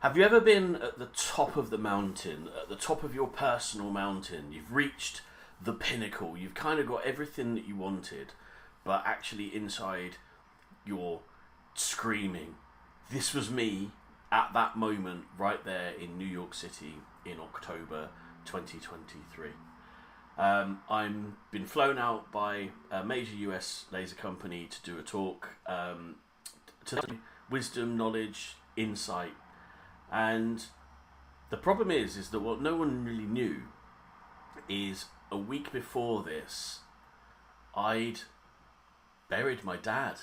Have you ever been at the top of the mountain, at the top of your personal mountain? You've reached the pinnacle. You've kind of got everything that you wanted, but actually inside you're screaming. This was me at that moment right there in New York City in October 2023. I'm been flown out by a major US laser company to do a talk, to wisdom, knowledge, insight. And the problem is that what no one really knew is a week before this, I'd buried my dad.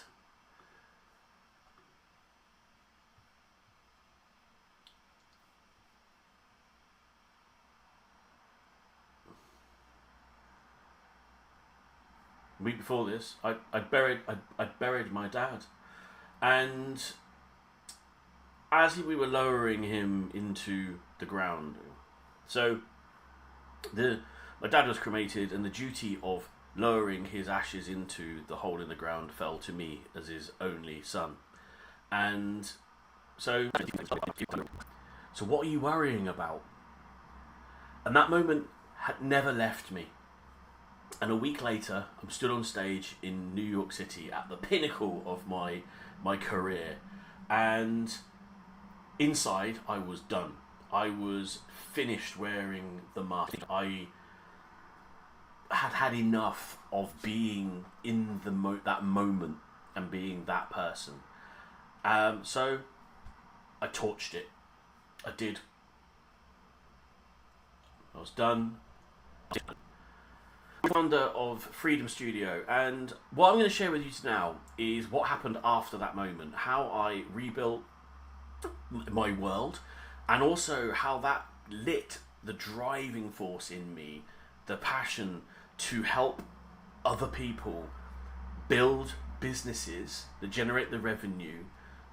A week before this, I'd buried my dad, and as we were lowering him into the ground, so my dad was cremated, and the duty of lowering his ashes into the hole in the ground fell to me as his only son. And so what are you worrying about? And that moment had never left me. And a week later, I'm stood on stage in New York City at the pinnacle of my career, and inside, I was done. I was finished wearing the mask. I had had enough of being in that moment and being that person. So I torched it. I did. I was done. Founder of Freedom Studio, and what I'm going to share with you now is what happened after that moment, how I rebuilt my world, and also how that lit the driving force in me, the passion to help other people build businesses that generate the revenue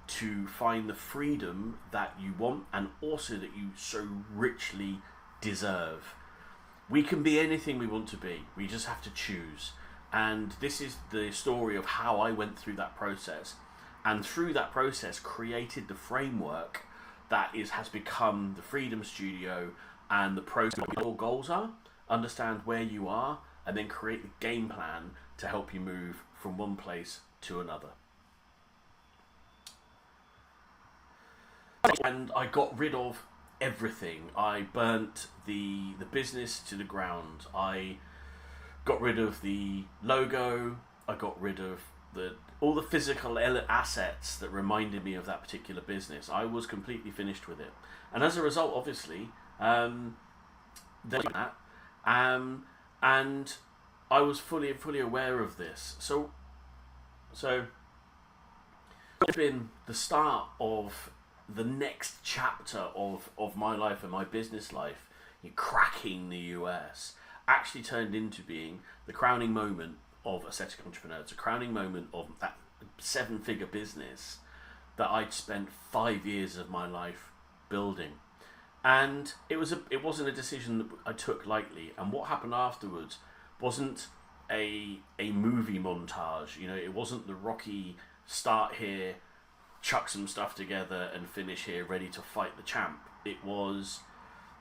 to find the freedom that you want and also that you so richly deserve. We can be anything we want to be. We just have to choose. And this is the story of how I went through that process. And through that process created the framework that has become the Freedom Studio and the process. What your goals are, understand where you are, and then create the game plan to help you move from one place to another. And I got rid of everything. I burnt the business to the ground. I got rid of the logo. I got rid of all the physical assets that reminded me of that particular business. I was completely finished with it, and as a result, obviously, and I was fully aware of this. So it's been the start of the next chapter of my life and my business life. Cracking the US actually turned into being the crowning moment of Ascetic Entrepreneur. It's a crowning moment of that 7-figure business that I'd spent 5 years of my life building. And it wasn't a decision that I took lightly. And what happened afterwards wasn't a movie montage. It wasn't the Rocky start here, chuck some stuff together and finish here ready to fight the champ. It was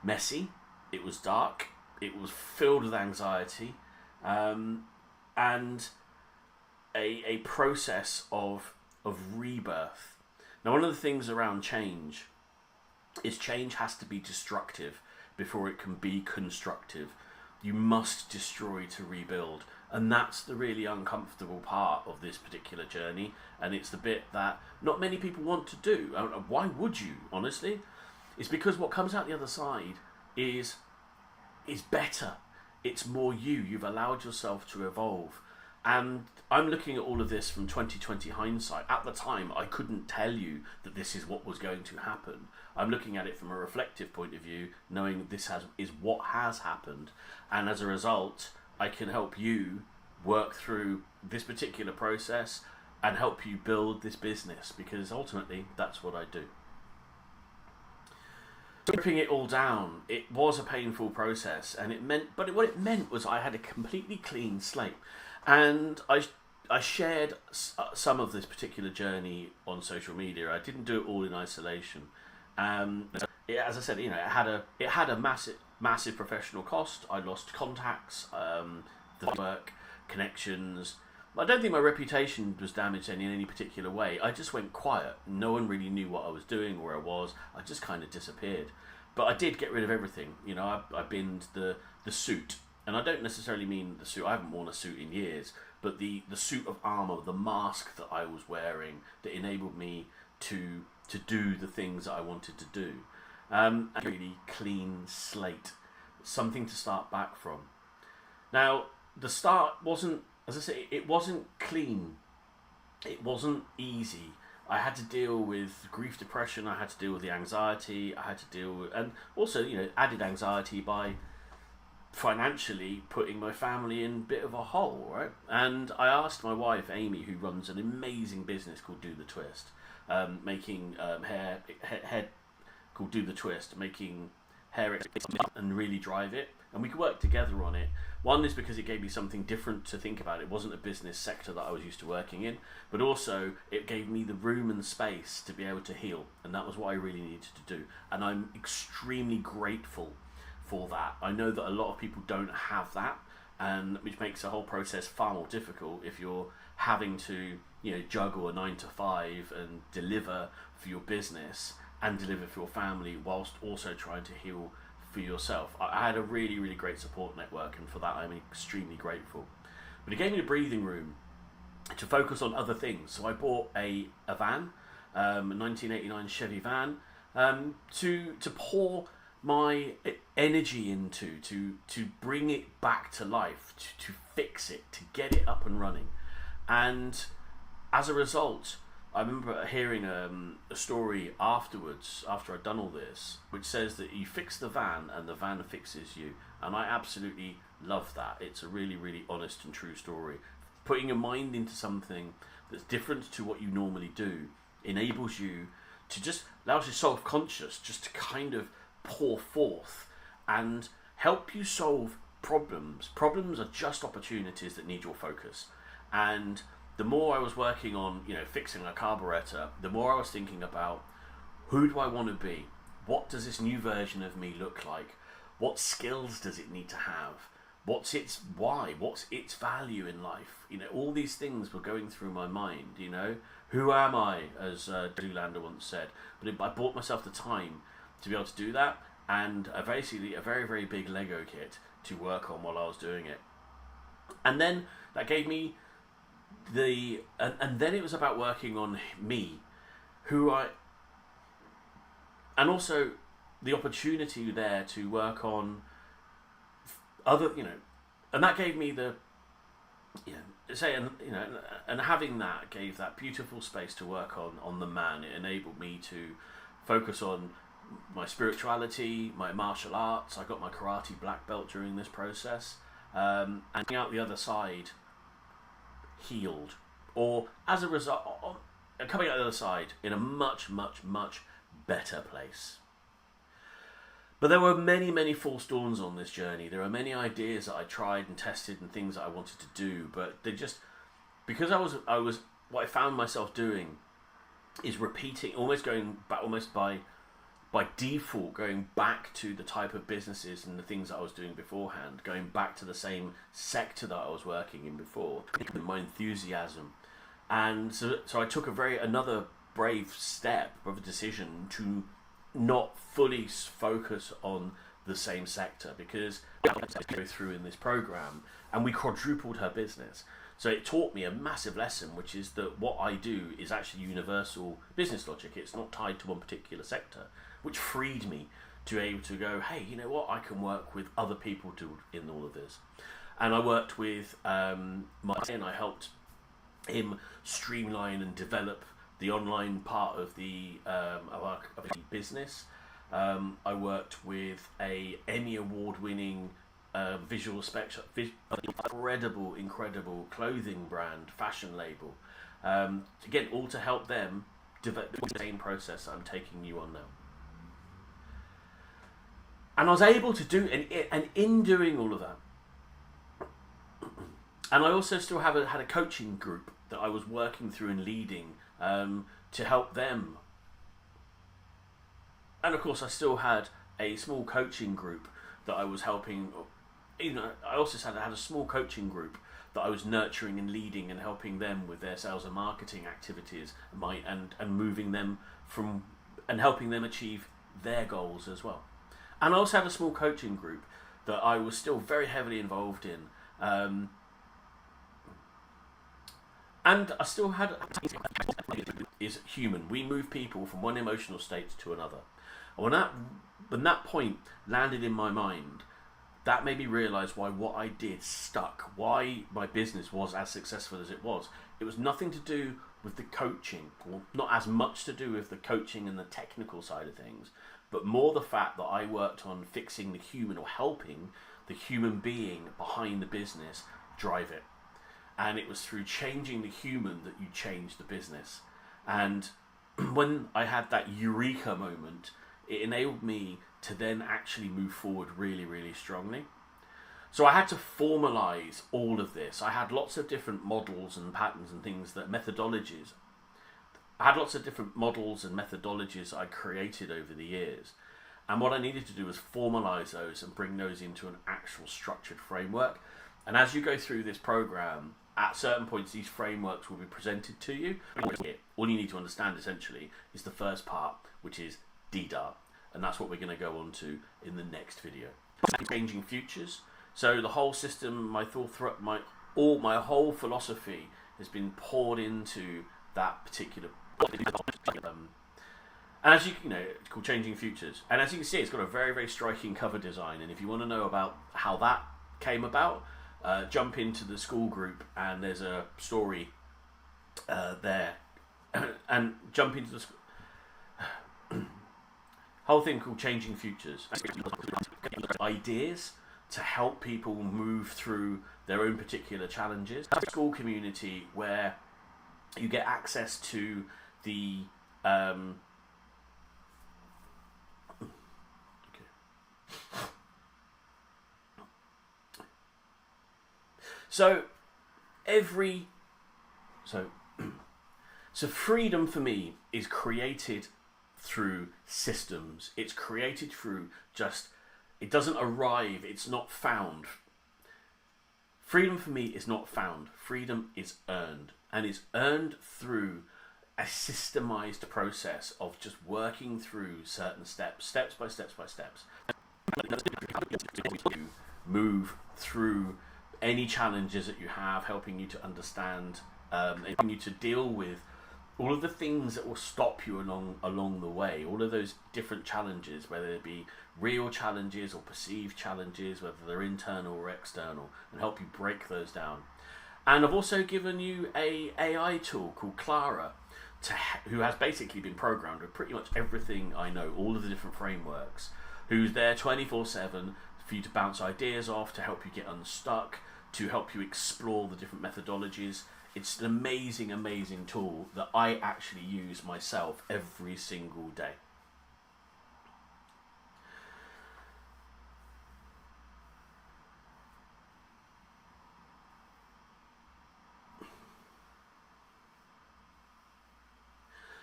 messy, it was dark, it was filled with anxiety, and a process of rebirth. Now, one of the things around change is change has to be destructive before it can be constructive. You must destroy to rebuild. And that's the really uncomfortable part of this particular journey. And it's the bit that not many people want to do. Why would you, honestly? It's because what comes out the other side is better. It's more you. You've allowed yourself to evolve. And I'm looking at all of this from 2020 hindsight. At the time, I couldn't tell you that this is what was going to happen. I'm looking at it from a reflective point of view, knowing this is what has happened. And as a result, I can help you work through this particular process and help you build this business, because ultimately that's what I do. Stripping it all down, it was a painful process, and what it meant was I had a completely clean slate. And I shared some of this particular journey on social media. I didn't do it all in isolation. As I said, it had a massive professional cost. I lost contacts, the work, connections. I don't think my reputation was damaged in any particular way. I just went quiet. No one really knew what I was doing, where I was. I just kind of disappeared. But I did get rid of everything. I binned the suit. And I don't necessarily mean the suit. I haven't worn a suit in years. But the suit of armour, the mask that I was wearing that enabled me to do the things that I wanted to do. A really clean slate. Something to start back from. Now, the start wasn't, as I say, it wasn't clean. It wasn't easy. I had to deal with grief, depression. I had to deal with the anxiety. I had to deal with, and also, added anxiety by financially putting my family in a bit of a hole, right? And I asked my wife, Amy, who runs an amazing business called Do the Twist, making hair called Do the Twist, making hair and really drive it. And we could work together on it. One is because it gave me something different to think about. It wasn't a business sector that I was used to working in, but also it gave me the room and space to be able to heal. And that was what I really needed to do. And I'm extremely grateful for that. I know that a lot of people don't have that, and which makes the whole process far more difficult if you're having to, juggle a 9 to 5 and deliver for your business and deliver for your family whilst also trying to heal for yourself. I had a really, really great support network, and for that I'm extremely grateful. But it gave me a breathing room to focus on other things. So I bought a van, a 1989 Chevy van, to pour my energy into, to bring it back to life, to fix it, to get it up and running. And as a result, I remember hearing a story afterwards, after I'd done all this, which says that you fix the van and the van fixes you. And I absolutely love that. It's a really, really honest and true story. Putting your mind into something that's different to what you normally do enables you to just, allows you self-conscious, just to kind of pour forth and help you solve problems. Problems are just opportunities that need your focus. And the more I was working on, fixing a carburetor, the more I was thinking about, who do I want to be? What does this new version of me look like? What skills does it need to have? What's its why? What's its value in life? All these things were going through my mind, Who am I, as Zoolander once said. But I bought myself the time to be able to do that, and basically a very, very big Lego kit to work on while I was doing it. And then that gave me and then it was about working on me, and also the opportunity there to work on other, and that gave me and having that gave that beautiful space to work on the man. It enabled me to focus on my spirituality, my martial arts. I got my karate black belt during this process, and out the other side healed, or as a result, coming out the other side in a much, much, much better place. But there were many, many false dawns on this journey. There are many ideas that I tried and tested and things that I wanted to do, but they just, because I was what I found myself doing is repeating, almost going back, almost by default, going back to the type of businesses and the things that I was doing beforehand, going back to the same sector that I was working in before, my enthusiasm. And so I took another brave step, of a decision to not fully focus on the same sector, because I go through in this program and we quadrupled her business. So it taught me a massive lesson, which is that what I do is actually universal business logic. It's not tied to one particular sector, which freed me to be able to go, hey, you know what, I can work with other people in all of this. And I worked with and I helped him streamline and develop the online part of the business. I worked with a Emmy award-winning visual spectrum, incredible clothing brand, fashion label. Again, all to help them develop the same process I'm taking you on now. And I was able to do, and in doing all of that, and I also still had a coaching group that I was working through and leading to help them and of course, I still had a small coaching group that I was helping. You know, I also had a small coaching group that I was nurturing and leading and helping them with their sales and marketing activities, and moving them from and helping them achieve their goals as well. And I also had a small coaching group that I was still very heavily involved in. And I still had is human. We move people from one emotional state to another. And when that point landed in my mind, that made me realise why what I did stuck, why my business was as successful as it was. It was nothing to do with the coaching, or not as much to do with the coaching and the technical side of things, but more the fact that I worked on fixing the human, or helping the human being behind the business drive it. And it was through changing the human that you change the business. And when I had that eureka moment, it enabled me to then actually move forward really, really strongly. So I had to formalize all of this. I had lots of different models and patterns and things, that methodologies. I had lots of different models and methodologies I created over the years. And what I needed to do was formalize those and bring those into an actual structured framework. And as you go through this program, at certain points, these frameworks will be presented to you. All you need to understand, essentially, is the first part, which is DDAR. And that's what we're going to go on to in the next video. Changing futures. So the whole system, my whole philosophy has been poured into that particular. And as you know, it's called Changing Futures. And as you can see, it's got a very, very striking cover design. And if you want to know about how that came about, jump into the school group, and there's a story there. And jump into the whole thing called Changing Futures. Ideas to help people move through their own particular challenges. A school community where you get access to the So freedom for me is created through systems. It's created through it doesn't arrive, it's not found. Freedom for me is not found. Freedom is earned. And is earned through a systemized process of just working through certain steps by steps. Move through any challenges that you have, helping you to understand, helping you to deal with all of the things that will stop you along the way, all of those different challenges, whether it be real challenges or perceived challenges, whether they're internal or external, and help you break those down. And I've also given you a AI tool called Clara, who has basically been programmed with pretty much everything I know, all of the different frameworks, who's there 24/7 for you to bounce ideas off, to help you get unstuck, to help you explore the different methodologies. It's an amazing, amazing tool that I actually use myself every single day.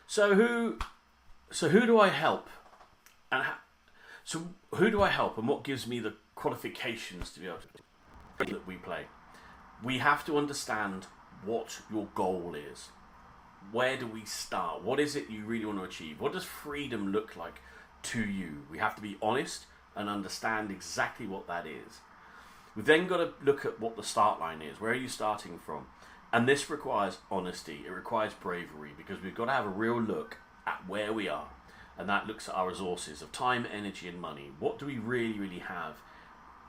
So who do I help? Who do I help, and what gives me the qualifications to be able to that we play? We have to understand what your goal is. Where do we start? What is it you really want to achieve? What does freedom look like to you? We have to be honest and understand exactly what that is. We've then got to look at what the start line is. Where are you starting from? And this requires honesty. It requires bravery, because we've got to have a real look at where we are. And that looks at our resources of time, energy, and money. What do we really, really have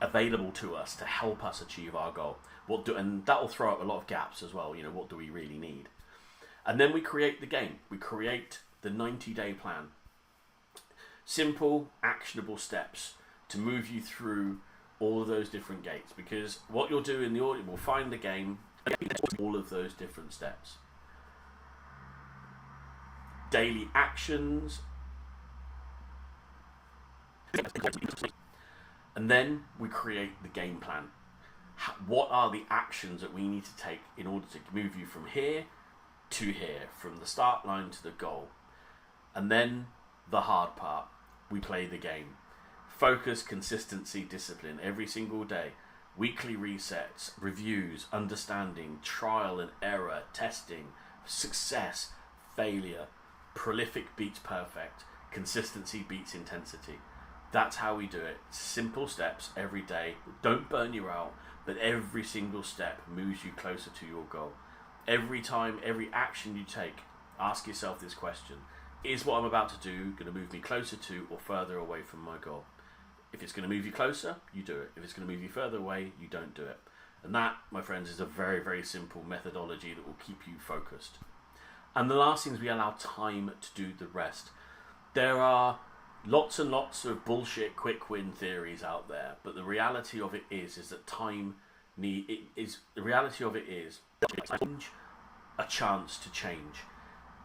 available to us to help us achieve our goal? And that will throw up a lot of gaps as well. You know, what do we really need? And then we create the game. We create the 90-day plan. Simple, actionable steps to move you through all of those different gates. Because what you'll do in the audit will find the game, all of those different steps. Daily actions. And then we create the game plan. What are the actions that we need to take in order to move you from here to here, from the start line to the goal? And then the hard part, we play the game. Focus, consistency, discipline every single day. Weekly resets, reviews, understanding, trial and error, testing, success, failure. Prolific beats perfect. Consistency beats intensity. That's how we do it. Simple steps every day. Don't burn you out, but every single step moves you closer to your goal. Every time, every action you take, ask yourself this question. Is what I'm about to do going to move me closer to or further away from my goal? If it's going to move you closer, you do it. If it's going to move you further away, you don't do it. And that, my friends, is a very, very simple methodology that will keep you focused. And the last thing is we allow time to do the rest. There are lots and lots of bullshit quick win theories out there, but the reality of it is that the reality of it is a chance to change.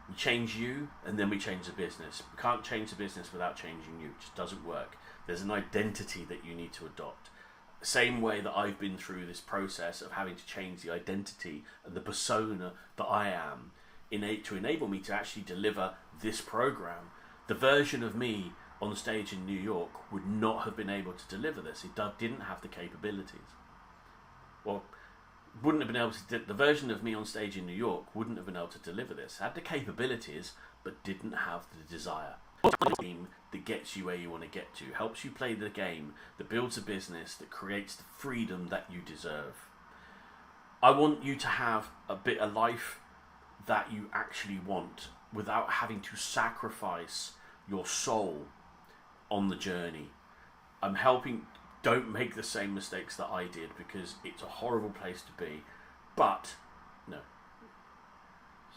We change you, and then we change the business. We can't change the business without changing you. It just doesn't work. There's an identity that you need to adopt. Same way that I've been through this process of having to change the identity and the persona that I am to enable me to actually deliver this program. The version of me on stage in New York would not have been able to deliver this. It didn't have the capabilities. Well, wouldn't have been able to. The version of me on stage in New York wouldn't have been able to deliver this. Had the capabilities, but didn't have the desire. A game that gets you where you want to get to, helps you play the game, that builds a business, that creates the freedom that you deserve. I want you to have a life that you actually want without having to sacrifice your soul on the journey. I'm helping. Don't make the same mistakes that I did, because it's a horrible place to be. But no.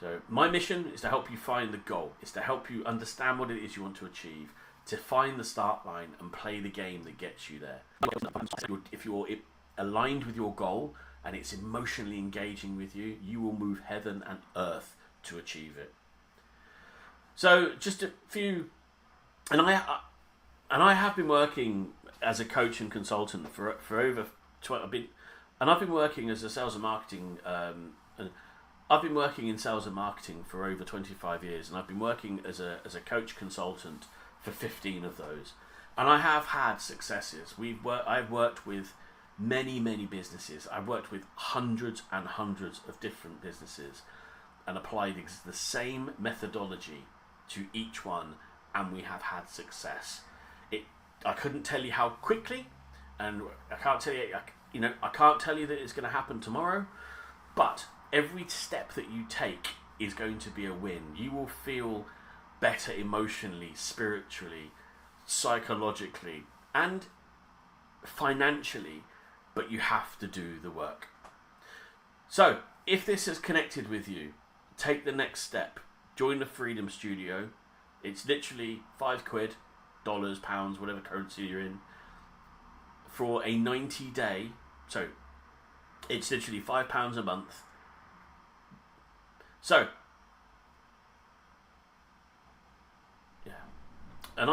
So my mission is to help you find the goal. It's to help you understand what it is you want to achieve, to find the start line and play the game that gets you there. If you're aligned with your goal and it's emotionally engaging with you, you will move heaven and earth to achieve it. So just a few, and I have been working as a coach and consultant for over 20. I've been working as a sales and marketing. I've been working in sales and marketing for over 25 years, and I've been working as a coach consultant for 15 of those. And I have had successes. I've worked with many businesses. I've worked with hundreds and hundreds of different businesses, and applied the same methodology to each one, and we have had success. I couldn't tell you how quickly, and I can't tell you. I can't tell you that it's going to happen tomorrow, but every step that you take is going to be a win. You will feel better emotionally, spiritually, psychologically, and financially, but you have to do the work. So, if this has connected with you, take the next step. Join the Freedom Studio. It's literally £5, dollars, pounds, whatever currency you're in, for a 90-day. So, it's literally £5 a month. So, yeah, and